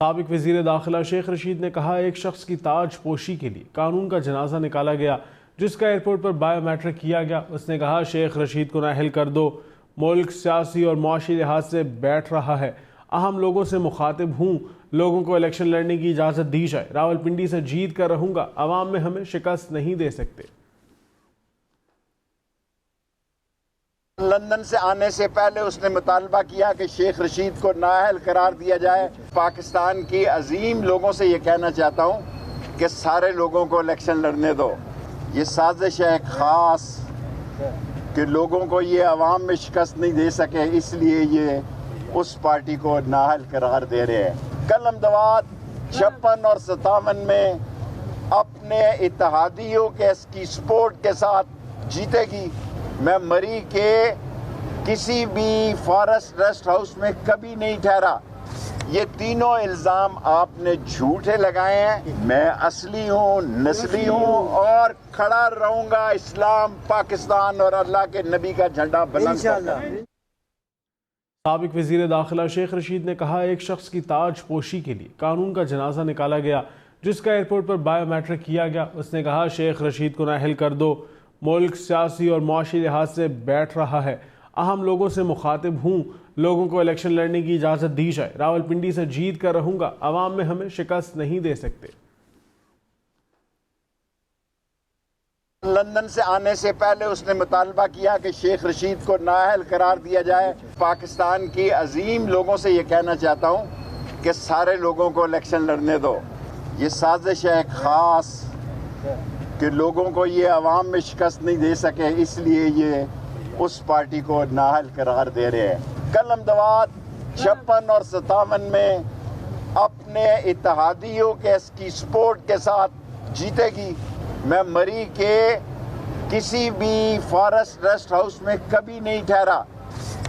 سابق وزیر داخلہ شیخ رشید نے کہا ایک شخص کی تاج پوشی کے لیے قانون کا جنازہ نکالا گیا جس کا ایئرپورٹ پر بایو میٹرک کیا گیا۔ اس نے کہا شیخ رشید کو نااہل کر دو، ملک سیاسی اور معاشی لحاظ سے بیٹھ رہا ہے، اہم لوگوں سے مخاطب ہوں، لوگوں کو الیکشن لڑنے کی اجازت دی جائے، راولپنڈی سے جیت کر رہوں گا، عوام میں ہمیں شکست نہیں دے سکتے۔ لندن سے آنے سے پہلے اس نے مطالبہ کیا کہ شیخ رشید کو نااہل قرار دیا جائے۔ پاکستان کی عظیم لوگوں سے یہ کہنا چاہتا ہوں کہ سارے لوگوں کو الیکشن لڑنے دو۔ یہ سازش ہے خاص کہ لوگوں کو یہ عوام میں شکست نہیں دے سکے، اس لیے یہ اس پارٹی کو نااہل قرار دے رہے ہیں۔ کل امدواد 56 اور 57 میں اپنے اتحادیوں کی سپورٹ کے ساتھ جیتے گی۔ میں مری کے کسی بھی فارسٹ ریسٹ ہاؤس میں کبھی نہیں ٹھہرا۔ یہ تینوں الزام آپ نے جھوٹے لگائے ہیں۔ میں اصلی ہوں، نسلی ہوں اور کھڑا رہوں گا اسلام، پاکستان اور اللہ کے نبی کا جھنڈا بلند کرتا ہوں۔ سابق وزیر داخلہ شیخ رشید نے کہا ایک شخص کی تاج پوشی کے لیے قانون کا جنازہ نکالا گیا جس کا ایئرپورٹ پر بایو میٹرک کیا گیا۔ اس نے کہا شیخ رشید کو نااہل کر دو، ملک سیاسی اور معاشی لحاظ سے بیٹھ رہا ہے، اہم لوگوں سے مخاطب ہوں، لوگوں کو الیکشن لڑنے کی اجازت دی جائے، راولپنڈی سے جیت کر رہوں گا، عوام میں ہمیں شکست نہیں دے سکتے۔ لندن سے آنے سے پہلے اس نے مطالبہ کیا کہ شیخ رشید کو نااہل قرار دیا جائے۔ پاکستان کی عظیم لوگوں سے یہ کہنا چاہتا ہوں کہ سارے لوگوں کو الیکشن لڑنے دو۔ یہ سازش ہے خاص کہ لوگوں کو یہ عوام میں شکست نہیں دے سکے، اس لیے یہ اس پارٹی کو نااہل قرار دے رہے ہیں۔ کل امدواد 56 اور 57 میں اپنے اتحادیوں کی سپورٹ کے ساتھ جیتے گی۔ میں مری کے کسی بھی فارسٹ ریسٹ ہاؤس میں کبھی نہیں ٹھہرا۔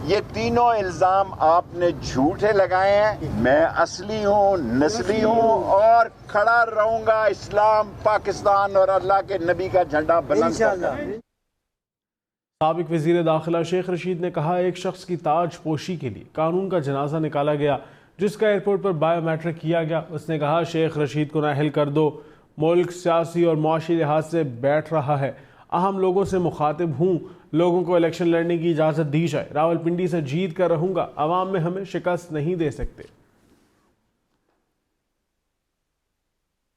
یہ تینوں الزام آپ نے جھوٹے لگائے ہیں۔ میں اصلی ہوں، نسلی ہوں اور کھڑا رہوں گا اسلام، پاکستان اور اللہ کے نبی کا جھنڈا بلند کرتا ہوں۔ سابق وزیر داخلہ شیخ رشید نے کہا ایک شخص کی تاج پوشی کے لیے قانون کا جنازہ نکالا گیا جس کا ایئرپورٹ پر بایو میٹرک کیا گیا۔ اس نے کہا شیخ رشید کو نااہل کر دو، ملک سیاسی اور معاشی لحاظ سے بیٹھ رہا ہے، اہم لوگوں سے مخاطب ہوں، لوگوں کو الیکشن لڑنے کی اجازت دی جائے، راولپنڈی سے جیت کر رہوں گا، عوام میں ہمیں شکست نہیں دے سکتے۔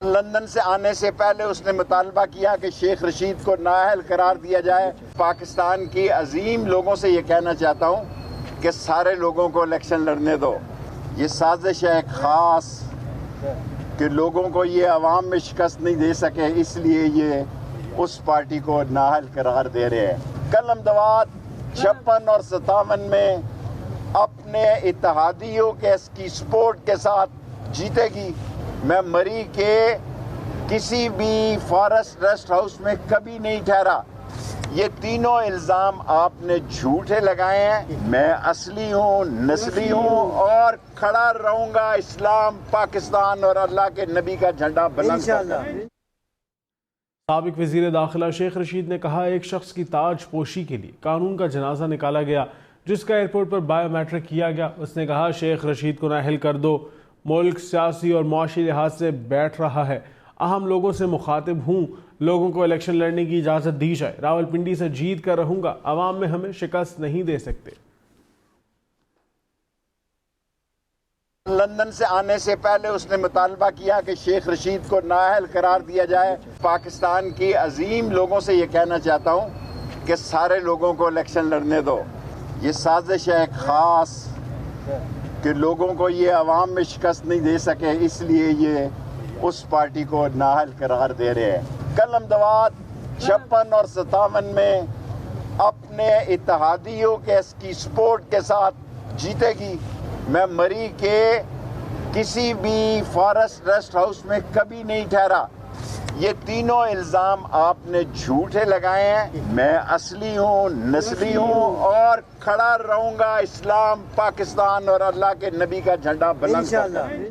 لندن سے آنے سے پہلے اس نے مطالبہ کیا کہ شیخ رشید کو نااہل قرار دیا جائے۔ پاکستان کی عظیم لوگوں سے یہ کہنا چاہتا ہوں کہ سارے لوگوں کو الیکشن لڑنے دو۔ یہ سازش ہے خاص کہ لوگوں کو یہ عوام میں شکست نہیں دے سکے، اس لیے یہ اس پارٹی کو نااہل قرار دے رہے ہیں۔ کل امدواد 56 اور 57 میں اپنے اتحادیوں کی سپورٹ کے ساتھ جیتے گی۔ میں مری کے کسی بھی فارسٹ ریسٹ ہاؤس میں کبھی نہیں ٹھہرا۔ یہ تینوں الزام آپ نے جھوٹے لگائے ہیں۔ میں اصلی ہوں، نسلی ہوں اور کھڑا رہوں گا اسلام، پاکستان اور اللہ کے نبی کا جھنڈا بلند کرتا ہوں۔ سابق وزیر داخلہ شیخ رشید نے کہا ایک شخص کی تاج پوشی کے لیے قانون کا جنازہ نکالا گیا جس کا ایئرپورٹ پر بایو میٹرک کیا گیا۔ اس نے کہا شیخ رشید کو نااہل کر دو، ملک سیاسی اور معاشی لحاظ سے بیٹھ رہا ہے، اہم لوگوں سے مخاطب ہوں، لوگوں کو الیکشن لڑنے کی اجازت دی جائے، راولپنڈی سے جیت کر رہوں گا، عوام میں ہمیں شکست نہیں دے سکتے۔ لندن سے آنے سے پہلے اس نے مطالبہ کیا کہ شیخ رشید کو نااہل قرار دیا جائے۔ پاکستان کی عظیم لوگوں سے یہ کہنا چاہتا ہوں کہ سارے لوگوں کو الیکشن لڑنے دو۔ یہ سازش ہے خاص کہ لوگوں کو یہ عوام میں شکست نہیں دے سکے، اس لیے یہ اس پارٹی کو نااہل قرار دے رہے ہیں۔ کل امدواد 56 اور 57 میں اپنے اتحادیوں کی سپورٹ کے ساتھ جیتے گی۔ میں مری کے کسی بھی فارسٹ ریسٹ ہاؤس میں کبھی نہیں ٹھہرا۔ یہ تینوں الزام آپ نے جھوٹے لگائے ہیں۔ میں اصلی ہوں، نسلی ہوں اور کھڑا رہوں گا اسلام، پاکستان اور اللہ کے نبی کا جھنڈا بلند کرتا ہوں۔